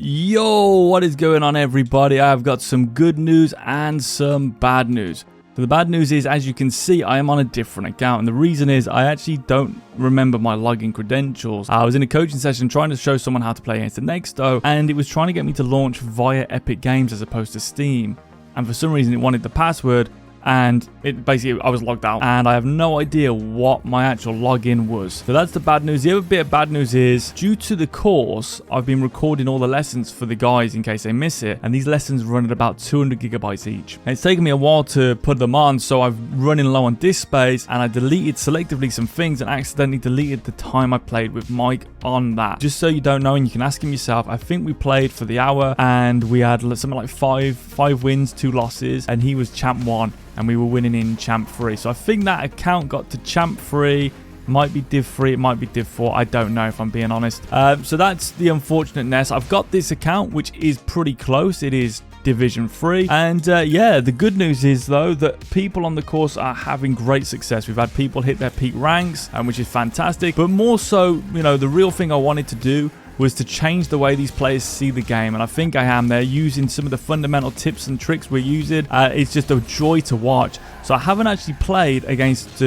Yo, what is going on, everybody? I've got some good news and some bad news. So the bad news is, as you can see, I am on a different account, and the reason is I actually don't remember my login credentials. I was in a coaching session trying to show someone how to play against the Nexto, and it was trying to get me to launch via Epic Games as opposed to Steam. And for some reason, it wanted the password, and it basically, I was logged out, and I have no idea what my actual login was. So that's the bad news. The other bit of bad news is, due to the course, I've been recording all the lessons for the guys in case they miss it, and these lessons run at about 200 gigabytes each. And it's taken me a while to put them on, so I'm running low on disk space, and I deleted selectively some things and accidentally deleted the time I played with Mike on that. Just so you don't know, and you can ask him yourself, I think we played for the hour, and we had something like five wins, 2 losses, and he was champ 1. And we were winning in Champ 3. So I think that account got to Champ 3. Might be Div 3, it might be Div 4. I don't know, if I'm being honest. So that's the unfortunateness. I've got this account, which is pretty close. It is Division 3. And yeah, the good news is, though, that people on the course are having great success. We've had people hit their peak ranks, which is fantastic. But more so, you know, the real thing I wanted to do was to change the way these players see the game, and I think I am. They're using some of the fundamental tips and tricks we're using. It's just a joy to watch. So I haven't actually played against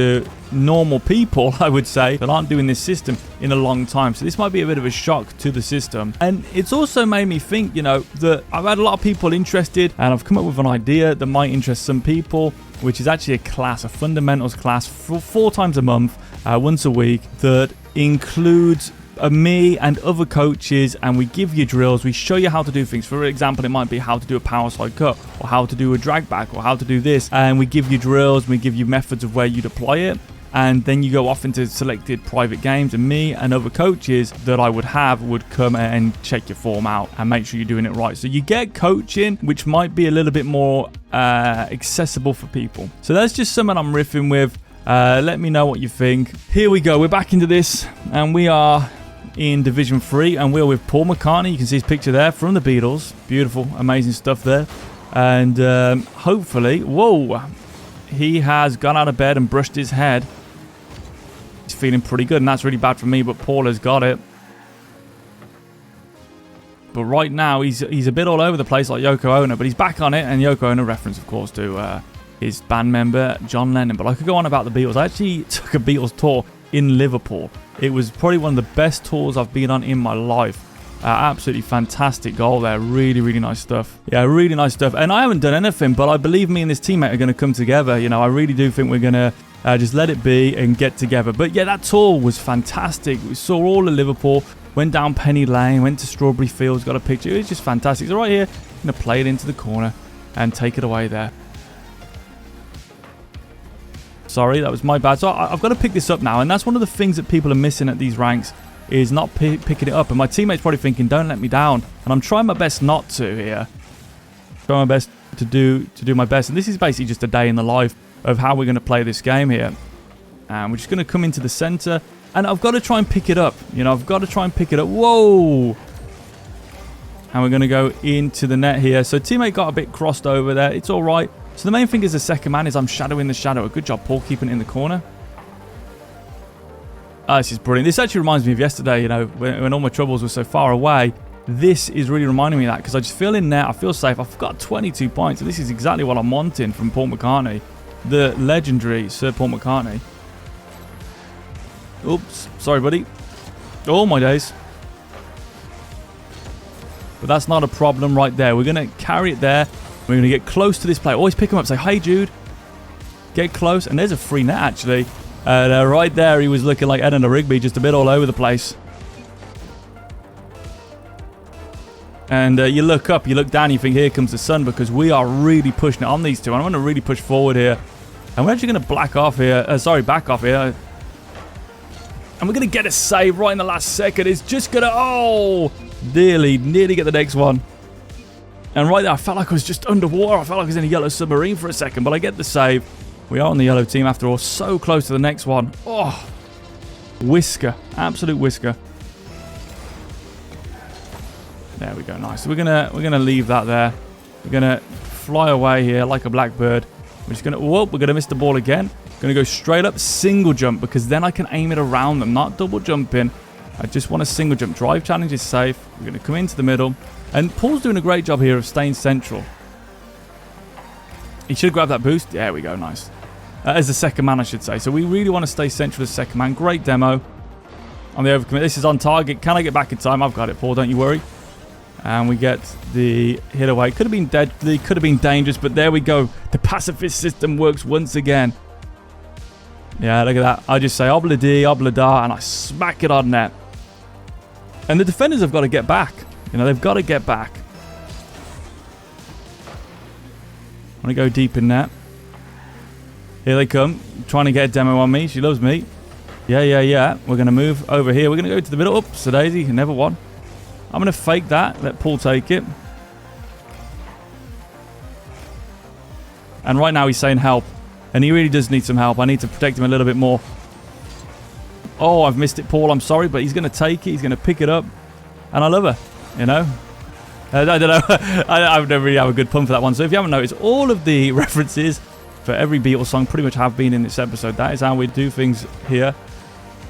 normal people, I would say, that aren't doing this system in a long time. So this might be a bit of a shock to the system. And it's also made me think, you know, that I've had a lot of people interested, and I've come up with an idea that might interest some people, which is actually a class, a fundamentals class, for 4 times a month, once a week, that includes me and other coaches, and we give you drills. We show you how to do things. For example, it might be how to do a power side cut, or how to do a drag back, or how to do this, and we give you drills, we give you methods of where you deploy it, and then you go off into selected private games, and me and other coaches that I would come and check your form out and make sure you're doing it right. So you get coaching, which might be a little bit more accessible for people. So that's just something I'm riffing with. Let me know what you think. Here we go, we're back into this, and we are in Division 3, and we're with Paul McCartney. You can see his picture there from the Beatles. Beautiful, amazing stuff there. And hopefully, whoa, he has gone out of bed and brushed his head. He's feeling pretty good, and that's really bad for me, but Paul has got it. But right now, he's a bit all over the place like Yoko Ono, but he's back on it, and Yoko Ono reference, of course, to his band member, John Lennon. But I could go on about the Beatles. I actually took a Beatles tour in Liverpool. It was probably one of the best tours I've been on in my life. Absolutely fantastic goal there. Really, really nice stuff. Yeah, really nice stuff. And I haven't done anything, but I believe me and this teammate are going to come together. You know, I really do think we're going to just let it be and get together. But yeah, that tour was fantastic. We saw all of Liverpool, went down Penny Lane, went to Strawberry Fields, got a picture. It was just fantastic. So right here, I'm going to play it into the corner and take it away there. Sorry, that was my bad. So I've got to pick this up now, and that's one of the things that people are missing at these ranks, is not picking it up. And my teammate's probably thinking, don't let me down. And I'm trying my best not to here. Trying my best to do my best. And this is basically just a day in the life of how we're going to play this game here. And we're just going to come into the center, and I've got to try and pick it up. You know, I've got to try and pick it up. Whoa! And we're going to go into the net here. So teammate got a bit crossed over there. It's all right. So the main thing is the second man is I'm shadowing the shadow. Good job, Paul, keeping it in the corner. Oh, this is brilliant. This actually reminds me of yesterday, you know, when all my troubles were so far away. This is really reminding me of that, because I just feel in net, I feel safe. I've got 22 points, and this is exactly what I'm wanting from Paul McCartney, the legendary Sir Paul McCartney. Oops, sorry, buddy. Oh, my days. But that's not a problem right there. We're going to carry it there. We're going to get close to this player. Always pick him up. Say, hey, Jude. Get close. And there's a free net, actually. Right there, he was looking like Eleanor Rigby, just a bit all over the place. And you look up, you look down, you think, here comes the sun, because we are really pushing it on these two. And I'm going to really push forward here. And we're actually going to back off here. And we're going to get a save right in the last second. It's just going to, oh, nearly get the next one. And right there, I felt like I was just underwater. I felt like I was in a yellow submarine for a second, but I get the save. We are on the yellow team after all. So close to the next one. Oh, whisker. Absolute whisker. There we go. Nice. So we're gonna leave that there. We're gonna fly away here like a blackbird. We're just gonna, whoa, we're gonna miss the ball again. Gonna go straight up single jump, because then I can aim it around them, not double jumping. I just want a single jump. Drive challenge is safe. We're going to come into the middle. And Paul's doing a great job here of staying central. He should grab that boost. There we go. Nice. As the second man, I should say. So we really want to stay central as second man. Great demo. On the overcommit. This is on target. Can I get back in time? I've got it, Paul. Don't you worry. And we get the hit away. Could have been deadly. Could have been dangerous. But there we go. The pacifist system works once again. Yeah, look at that. I just say obla-dee, obla-da, and I smack it on net. And the defenders have got to get back. You know, they've got to get back. I'm going to go deep in net. Here they come. Trying to get a demo on me. She loves me. Yeah. We're going to move over here. We're going to go to the middle. Oops, a daisy. Never won. I'm going to fake that. Let Paul take it. And right now he's saying help. And he really does need some help. I need to protect him a little bit more. Oh, I've missed it, Paul. I'm sorry, but he's going to take it. He's going to pick it up. And I love her, you know. I don't know. I don't really have a good pun for that one. So if you haven't noticed, all of the references for every Beatles song pretty much have been in this episode. That is how we do things here.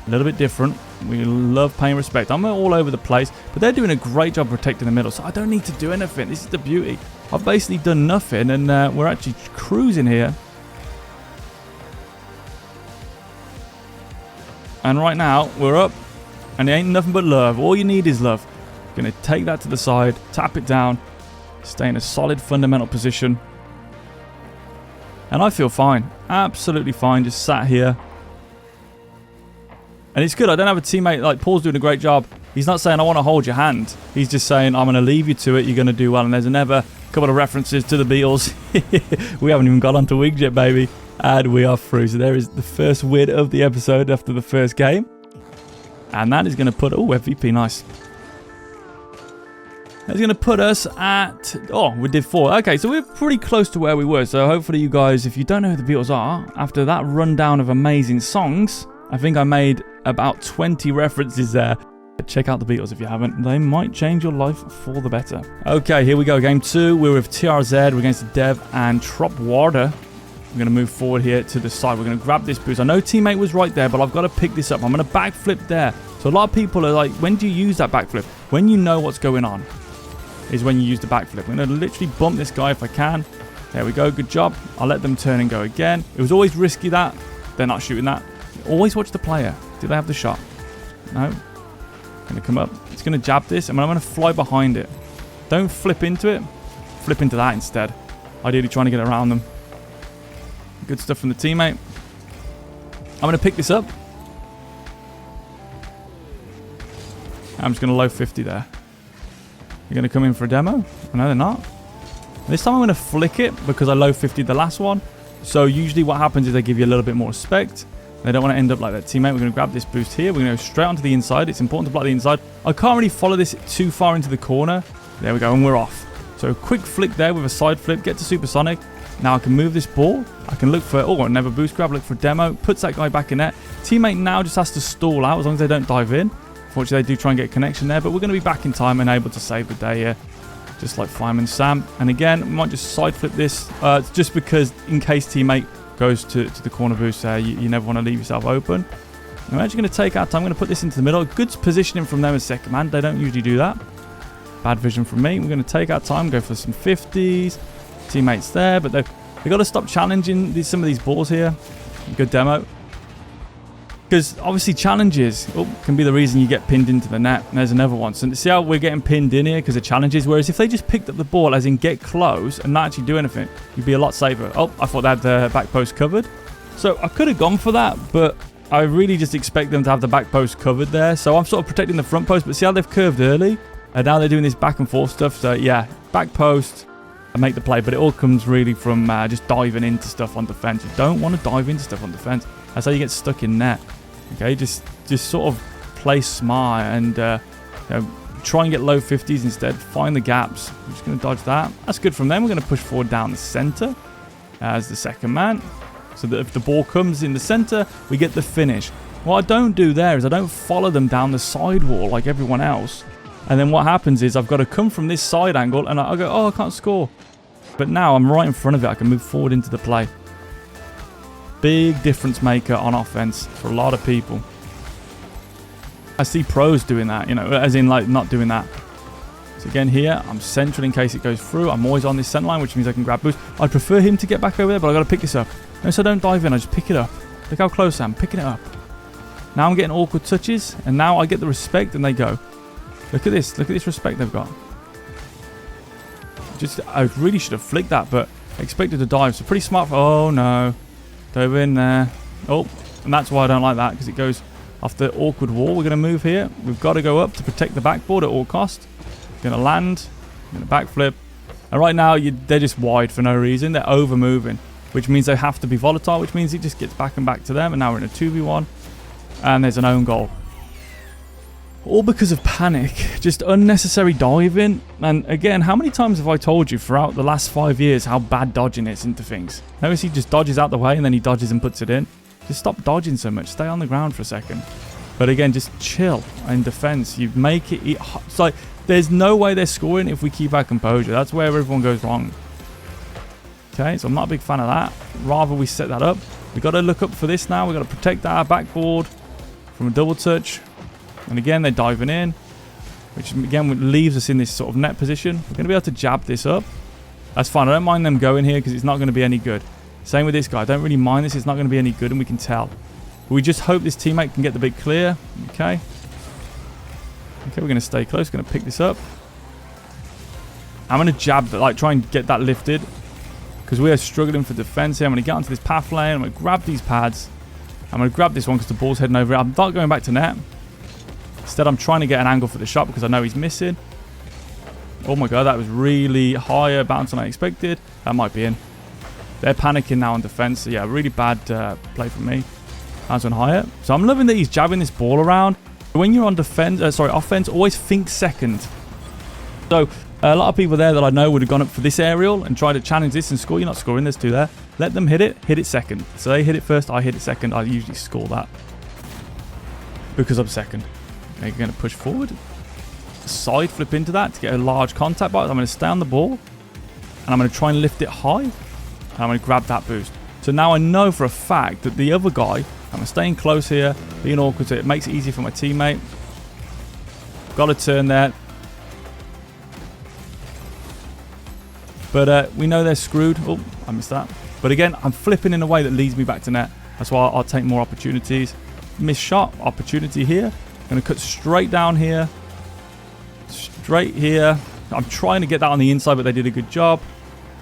A little bit different. We love paying respect. I'm all over the place, but they're doing a great job protecting the middle, so I don't need to do anything. This is the beauty. I've basically done nothing, and we're actually cruising here. And right now, we're up, and it ain't nothing but love. All you need is love. Going to take that to the side, tap it down, stay in a solid fundamental position. And I feel fine. Absolutely fine. Just sat here. And it's good. I don't have a teammate like Paul's doing a great job. He's not saying, I want to hold your hand. He's just saying, I'm going to leave you to it. You're going to do well. And there's a couple of references to the Beatles. We haven't even got onto Wigs yet, baby. And we are through. So there is the first win of the episode after the first game. And that is going to put... Oh, MVP, nice. That's going to put us at... Oh, we did 4. Okay, so we're pretty close to where we were. So hopefully you guys, if you don't know who the Beatles are, after that rundown of amazing songs, I think I made about 20 references there. Check out the Beatles if you haven't. They might change your life for the better. Okay, here we go. Game 2. We're with TRZ. We're against Dev and Tropwater. We're going to move forward here to the side. We're going to grab this boost. I know teammate was right there, but I've got to pick this up. I'm going to backflip there. So a lot of people are like, when do you use that backflip? When you know what's going on is when you use the backflip. I'm going to literally bump this guy if I can. There we go. Good job. I'll let them turn and go again. It was always risky that. They're not shooting that. Always watch the player. Do they have the shot? No. Going to come up. It's going to jab this, and I'm going to fly behind it. Don't flip into it. Flip into that instead. Ideally trying to get around them. Good stuff from the teammate. I'm going to pick this up. I'm just going to low 50 there. You're going to come in for a demo? No, they're not. This time I'm going to flick it because I low 50'd the last one. So usually what happens is they give you a little bit more respect. They don't want to end up like that teammate. We're going to grab this boost here. We're going to go straight onto the inside. It's important to block the inside. I can't really follow this too far into the corner. There we go, and we're off. So a quick flick there with a side flip. Get to supersonic. Now I can move this ball. I can look for... Oh, never boost grab. Look for a demo. Puts that guy back in net. Teammate now just has to stall out as long as they don't dive in. Fortunately, they do try and get a connection there. But we're going to be back in time and able to save the day here. Just like Fireman Sam. And again, we might just side flip this. Just because in case teammate goes to the corner boost there, you never want to leave yourself open. I'm actually going to take our time. I'm going to put this into the middle. Good positioning from them as second man. They don't usually do that. Bad vision from me. We're going to take our time, go for some 50s. Teammates there, but they've got to stop challenging some of these balls here. Good demo. Because obviously challenges can be the reason you get pinned into the net. And there's another one. So see how we're getting pinned in here because of challenges? Whereas if they just picked up the ball, as in get close and not actually do anything, you'd be a lot safer. Oh, I thought they had the back post covered. So I could have gone for that, but I really just expect them to have the back post covered there. So I'm sort of protecting the front post, but see how they've curved early? And now they're doing this back and forth stuff. So yeah, back post and make the play. But it all comes really from just diving into stuff on defense. You don't want to dive into stuff on defense. That's how you get stuck in net. Okay, just sort of play smart and try and get low 50s instead. Find the gaps. I'm just going to dodge that. That's good from them. We're going to push forward down the center as the second man. So that if the ball comes in the center, we get the finish. What I don't do there is I don't follow them down the side wall like everyone else. And then what happens is I've got to come from this side angle and I go, oh, I can't score. But now I'm right in front of it. I can move forward into the play. Big difference maker on offense for a lot of people. I see pros doing that, you know, as in like not doing that. So again here, I'm central in case it goes through. I'm always on this center line, which means I can grab boost. I'd prefer him to get back over there, but I got to pick this up. No, so don't dive in, I just pick it up. Look how close I am, picking it up. Now I'm getting awkward touches, and now I get the respect, and they go. Look at this respect they've got. I really should have flicked that, but I expected to dive, so pretty smart. Oh no, dove in there. Oh, and that's why I don't like that, because it goes off the awkward wall. We're going to move here. We've got to go up to protect the backboard at all cost. Going to land, going to backflip. And right now, they're just wide for no reason. They're over moving, which means they have to be volatile, which means it just gets back and back to them. And now we're in a 2v1, and there's an own goal. All because of panic, just unnecessary diving. And again, how many times have I told you throughout the last 5 years how bad dodging is into things? Notice he just dodges out the way and then he dodges and puts it in. Just stop dodging so much. Stay on the ground for a second. But again, just chill in defense. You make it... It's like, there's no way they're scoring if we keep our composure. That's where everyone goes wrong. Okay, so I'm not a big fan of that. Rather we set that up. We've got to look up for this now. We've got to protect our backboard from a double touch. And again, they're diving in, which again leaves us in this sort of net position. We're going to be able to jab this up. That's fine. I don't mind them going here because it's not going to be any good. Same with this guy. I don't really mind this. It's not going to be any good, and we can tell. But we just hope this teammate can get the big clear. Okay. Okay, we're going to stay close. Going to pick this up. I'm going to jab that, like try and get that lifted, because we are struggling for defense here. I'm going to get onto this path lane. I'm going to grab these pads. I'm going to grab this one because the ball's heading over it. I'm not going back to net. Instead, I'm trying to get an angle for the shot because I know he's missing. Oh my god, that was really higher bounce than I expected. That might be in. They're panicking now on defense. So yeah, really bad play from me. That's one higher. So I'm loving that he's jabbing this ball around. When you're on offense, always think second. So a lot of people there that I know would have gone up for this aerial and tried to challenge this and score. You're not scoring, there's two there. Let them hit it second. So they hit it first, I hit it second. I usually score that because I'm second. They're going to push forward. Side flip into that to get a large contact box. I'm going to stay on the ball. And I'm going to try and lift it high. And I'm going to grab that boost. So now I know for a fact that the other guy, I'm staying close here, being awkward, so it makes it easy for my teammate. Got a turn there. But we know they're screwed. Oh, I missed that. But again, I'm flipping in a way that leads me back to net. That's why I'll take more opportunities. Missed shot, opportunity here. Going to cut straight down here. Straight here. I'm trying to get that on the inside, but they did a good job.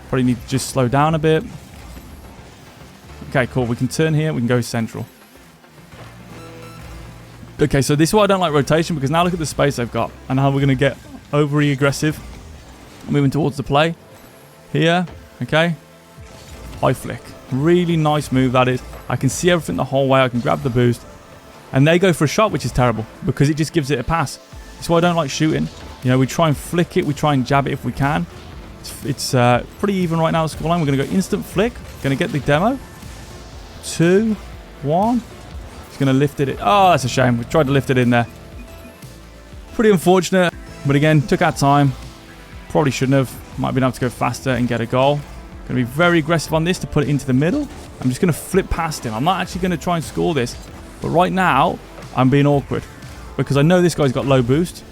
Probably need to just slow down a bit. Okay, cool. We can turn here. We can go central. Okay, so this is why I don't like rotation, because now look at the space they've got and how we're going to get overly aggressive. Moving towards the play. Here. Okay. High flick. Really nice move that is. I can see everything the whole way. I can grab the boost. And they go for a shot, which is terrible because it just gives it a pass. That's why I don't like shooting. You know, we try and flick it. We try and jab it if we can. It's pretty even right now, the scoreline. We're going to go instant flick. Going to get the demo. 2, 1. He's going to lift it. Oh, that's a shame. We tried to lift it in there. Pretty unfortunate. But again, took our time. Probably shouldn't have. Might have been able to go faster and get a goal. Going to be very aggressive on this to put it into the middle. I'm just going to flip past him. I'm not actually going to try and score this. But right now, I'm being awkward because I know this guy's got low boost.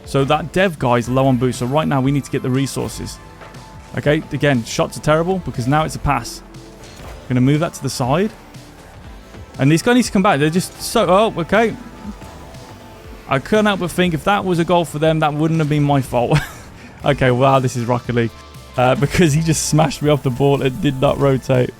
So that dev guy's low on boost. So right now, we need to get the resources. Okay, again, shots are terrible because now it's a pass. Going to move that to the side. And this guy needs to come back. They're just so... Oh, okay. I couldn't help but think if that was a goal for them, that wouldn't have been my fault. Okay, wow, this is Rocket League. Because he just smashed me off the ball. It did not rotate.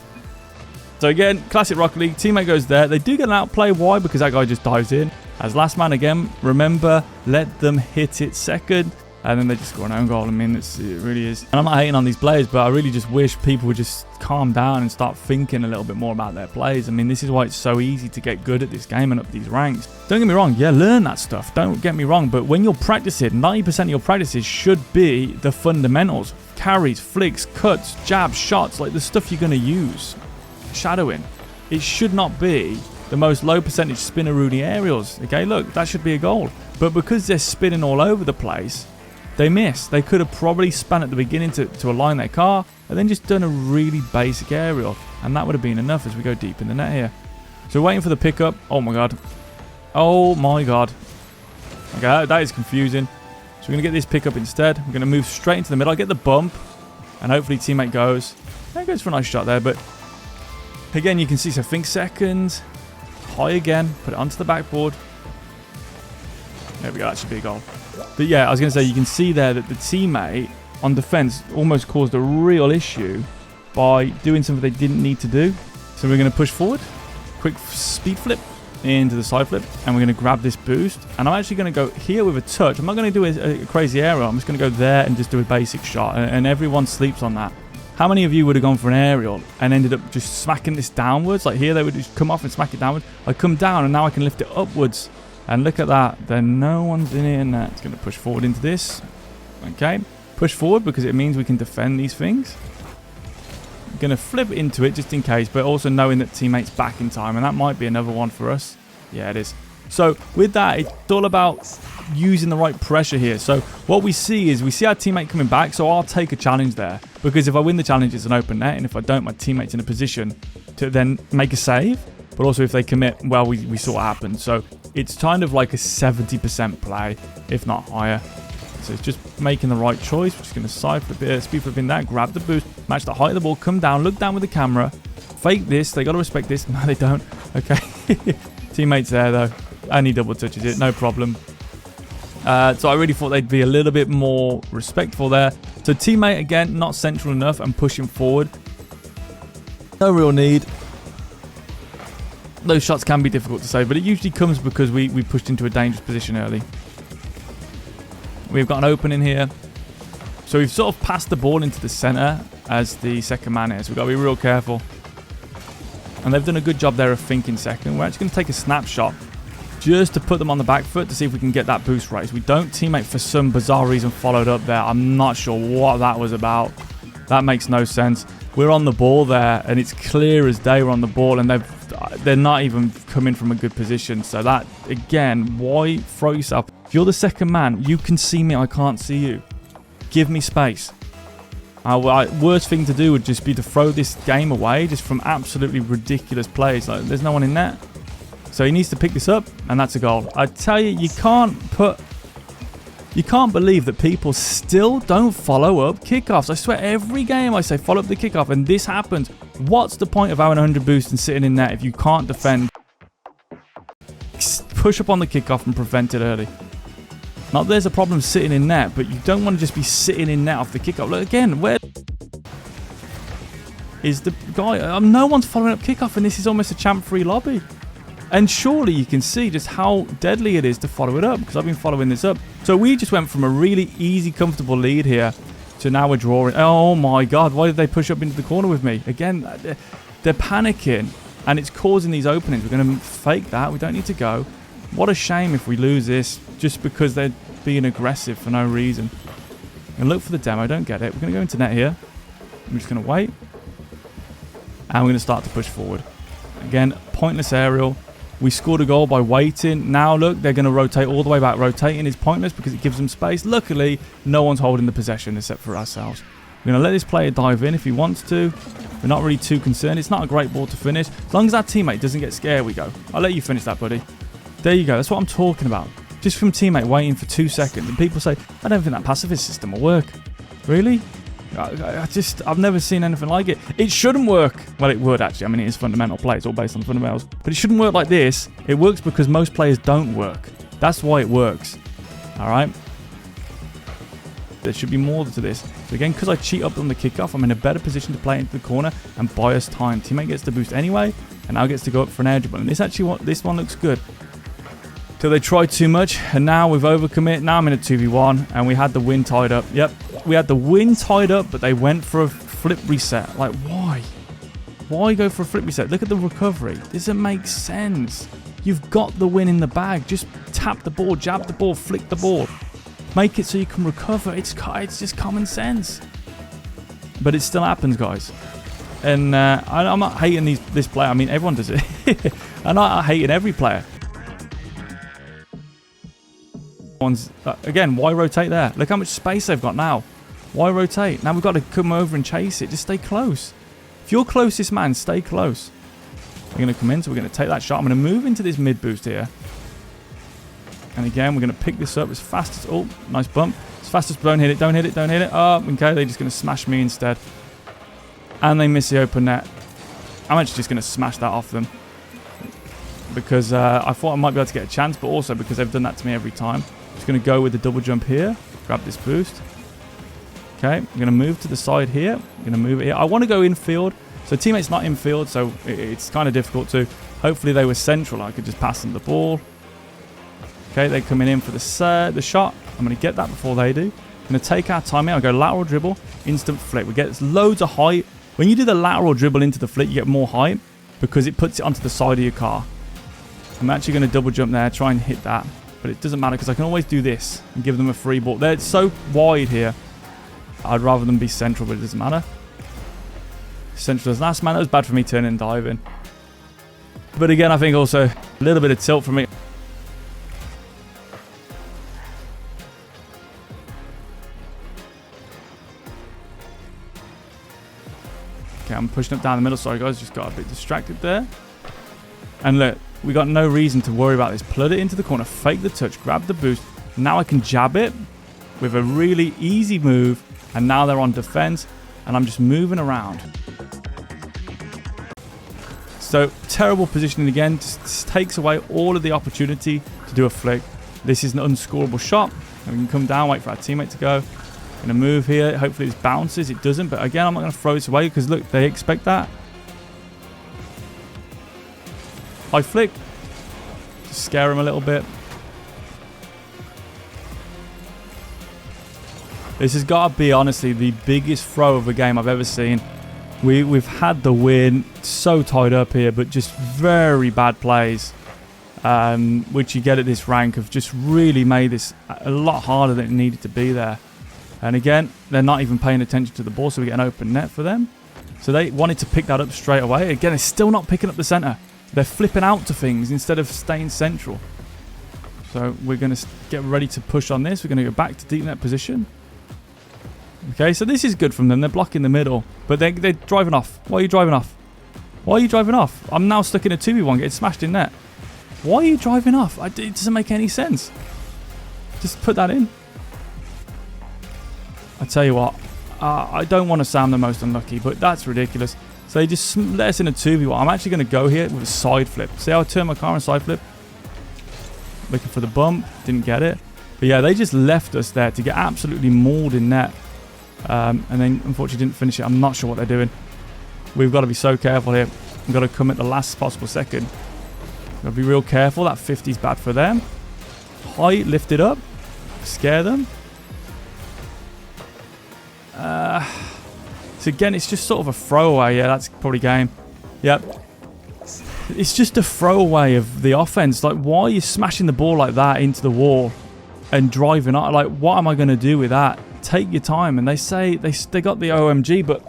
So again, classic Rocket League. Teammate goes there. They do get an outplay. Why? Because that guy just dives in. As last man again, remember, let them hit it second. And then they just score an own goal. I mean, it really is. And I'm not hating on these players, but I really just wish people would just calm down and start thinking a little bit more about their plays. I mean, this is why it's so easy to get good at this game and up these ranks. Don't get me wrong. Yeah, learn that stuff. Don't get me wrong. But when you're practicing, 90% of your practices should be the fundamentals. Carries, flicks, cuts, jabs, shots, like the stuff you're going to use. Shadowing. It should not be the most low percentage spinner-rooney aerials. Okay, look, that should be a goal. But because they're spinning all over the place, they miss. They could have probably spun at the beginning to align their car and then just done a really basic aerial. And that would have been enough as we go deep in the net here. So we're waiting for the pickup. Oh my god. Oh my god. Okay, that is confusing. So we're going to get this pick up instead. We're going to move straight into the middle. I get the bump, and hopefully teammate goes. That goes for a nice shot there, but again, you can see, so think seconds. High again, put it onto the backboard. There we go, that should be a goal. But yeah, I was going to say, you can see there that the teammate on defense almost caused a real issue by doing something they didn't need to do. So we're going to push forward, quick speed flip into the side flip, and we're going to grab this boost. And I'm actually going to go here with a touch. I'm not going to do a crazy aerial. I'm just going to go there and just do a basic shot. And everyone sleeps on that. How many of you would have gone for an aerial and ended up just smacking this downwards? Like here, they would just come off and smack it downwards. I come down, and now I can lift it upwards. And look at that. Then no one's in it, and that's going to push forward into this. Okay. Push forward because it means we can defend these things. I'm going to flip into it just in case, but also knowing that teammates back in time, and that might be another one for us. Yeah, it is. So with that, it's all about using the right pressure here. So what we see is we see our teammate coming back, so I'll take a challenge there, because if I win the challenge, it's an open net, and if I don't, my teammate's in a position to then make a save. But also if they commit, well, we saw what happened. So it's kind of like a 70% play, if not higher. So it's just making the right choice. We're just going to side flip it, speed flip in that, grab the boost, match the height of the ball, come down, look down with the camera, fake this. They got to respect this. No, they don't. Okay. Teammates there, though. And he double touches it, no problem. So I really thought they'd be a little bit more respectful there. So teammate, again, not central enough and pushing forward. No real need. Those shots can be difficult to save, but it usually comes because we pushed into a dangerous position early. We've got an opening here. So we've sort of passed the ball into the center as the second man is. We've got to be real careful. And they've done a good job there of thinking second. We're actually going to take a snapshot just to put them on the back foot to see if we can get that boost race. We don't teammate for some bizarre reason followed up there. I'm not sure what that was about. That makes no sense. We're on the ball there, and it's clear as day we're on the ball, and they're not even coming from a good position. So that, again, why throw yourself? If you're the second man, you can see me, I can't see you. Give me space. Worst thing to do would just be to throw this game away just from absolutely ridiculous plays. Like, there's no one in net. So he needs to pick this up, and that's a goal. I tell you, you can't believe that people still don't follow up kickoffs. I swear, every game I say follow up the kickoff, and this happens. What's the point of having 100 boost and sitting in net if you can't defend? Push up on the kickoff and prevent it early. Not that there's a problem sitting in net, but you don't want to just be sitting in net off the kickoff. Look, again, where is the guy? No one's following up kickoff, and this is almost a champ-free lobby. And surely you can see just how deadly it is to follow it up, because I've been following this up. So we just went from a really easy, comfortable lead here to now we're drawing. Oh my God, why did they push up into the corner with me? Again, they're panicking, and it's causing these openings. We're going to fake that. We don't need to go. What a shame if we lose this just because they're being aggressive for no reason. And look for the demo. Don't get it. We're going to go into net here. I'm just going to wait. And we're going to start to push forward. Again, pointless aerial. We scored a goal by waiting. Now look, they're going to rotate all the way back. Rotating is pointless because it gives them space. Luckily, no one's holding the possession except for ourselves. We're going to let this player dive in if he wants to. We're not really too concerned. It's not a great ball to finish. As long as our teammate doesn't get scared, we go. I'll let you finish that, buddy. There you go. That's what I'm talking about. Just from teammate waiting for 2 seconds. And people say, I don't think that pacifist system will work. Really? I've never seen anything like it. It shouldn't work. Well, it would actually. I mean, it is fundamental play. It's all based on fundamentals. But it shouldn't work like this. It works because most players don't work. That's why it works. All right? There should be more to this. So again, because I cheat up on the kickoff, I'm in a better position to play into the corner and buy us time. Teammate gets the boost anyway, and now gets to go up for an air dribble. And this one looks good. Till they try too much, and now we've overcommit. Now I'm in a 2v1, and we had the win tied up. Yep, we had the win tied up, but they went for a flip reset. Like, why? Why go for a flip reset? Look at the recovery. Doesn't make sense. You've got the win in the bag. Just tap the ball, jab the ball, flick the ball. Make it so you can recover. It's just common sense. But it still happens, guys. And I'm not hating this player. I mean, everyone does it. And I'm hating every player. Again, why rotate there? Look how much space they've got now. Why rotate? Now we've got to come over and chase it. Just stay close. If you're closest man, stay close. We're going to come in, so we're going to take that shot. I'm going to move into this mid boost here. And again, we're going to pick this up as fast as... Oh, nice bump. As fast as... Don't hit it, don't hit it, don't hit it. Oh, okay, they're just going to smash me instead. And they miss the open net. I'm actually just going to smash that off them. Because I thought I might be able to get a chance, but also because they've done that to me every time. Just going to go with the double jump here. Grab this boost. Okay, I'm going to move to the side here. I'm going to move it here. I want to go infield. So teammate's not infield, so it's kind of difficult to... Hopefully they were central. I could just pass them the ball. Okay, they're coming in for the shot. I'm going to get that before they do. I'm going to take our time here. I'll go lateral dribble, instant flick. We get loads of height. When you do the lateral dribble into the flick, you get more height because it puts it onto the side of your car. I'm actually going to double jump there, try and hit that. But it doesn't matter because I can always do this and give them a free ball. They're so wide here. I'd rather them be central, but it doesn't matter. Central as last man. That was bad for me turning and diving. But again, I think also a little bit of tilt for me. Okay, I'm pushing up down the middle. Sorry, guys. Just got a bit distracted there. And look, we got no reason to worry about this. Flood it into the corner. Fake the touch. Grab the boost. Now I can jab it with a really easy move. And now they're on defense. And I'm just moving around. So, terrible positioning again. Just takes away all of the opportunity to do a flick. This is an unscorable shot. And we can come down, wait for our teammate to go. Going to move here. Hopefully this bounces. It doesn't. But again, I'm not going to throw this away because, look, they expect that. High flick. Just scare them a little bit. This has got to be, honestly, the biggest throw of a game I've ever seen. We've had the win, so tied up here, but just very bad plays, which you get at this rank, have just really made this a lot harder than it needed to be there. And again, they're not even paying attention to the ball, so we get an open net for them. So they wanted to pick that up straight away. Again, they're still not picking up the center. They're flipping out to things instead of staying central. So we're going to get ready to push on this. We're going to go back to deep net position. Okay, so this is good from them. They're blocking the middle, but they're driving off. Why are you driving off? Why are you driving off? I'm now stuck in a 2v1, getting smashed in net. Why are you driving off? It doesn't make any sense. Just put that in. I tell you what, I don't want to sound the most unlucky, but that's ridiculous. So they just let us in a 2v1. I'm actually going to go here with a side flip. See how I turn my car and side flip? Looking for the bump. Didn't get it. But yeah, they just left us there to get absolutely mauled in net. And then unfortunately didn't finish it. I'm not sure what they're doing. We've got to be so careful here. We've got to come at the last possible second. Got to be real careful. That 50 is bad for them. Height, lift it up. Scare them. So again, it's just sort of a throwaway. Yeah, that's probably game. Yep. It's just a throwaway of the offense. Like, why are you smashing the ball like that into the wall and driving out? Like, what am I going to do with that? Take your time. And they say they got the OMG, but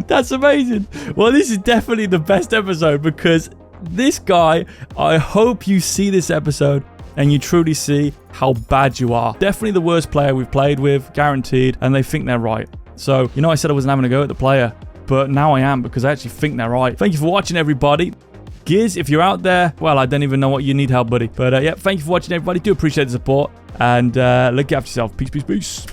that's amazing. Well, this is definitely the best episode because this guy, I hope you see this episode and you truly see how bad you are. Definitely the worst player we've played with, guaranteed, and they think they're right. So, you know, I said I wasn't having a go at the player, but now I am because I actually think they're right. Thank you for watching, everybody. Gears, if you're out there, well, I don't even know what you need help, buddy. But yeah, thank you for watching, everybody. Do appreciate the support, and look after yourself. Peace, peace, peace.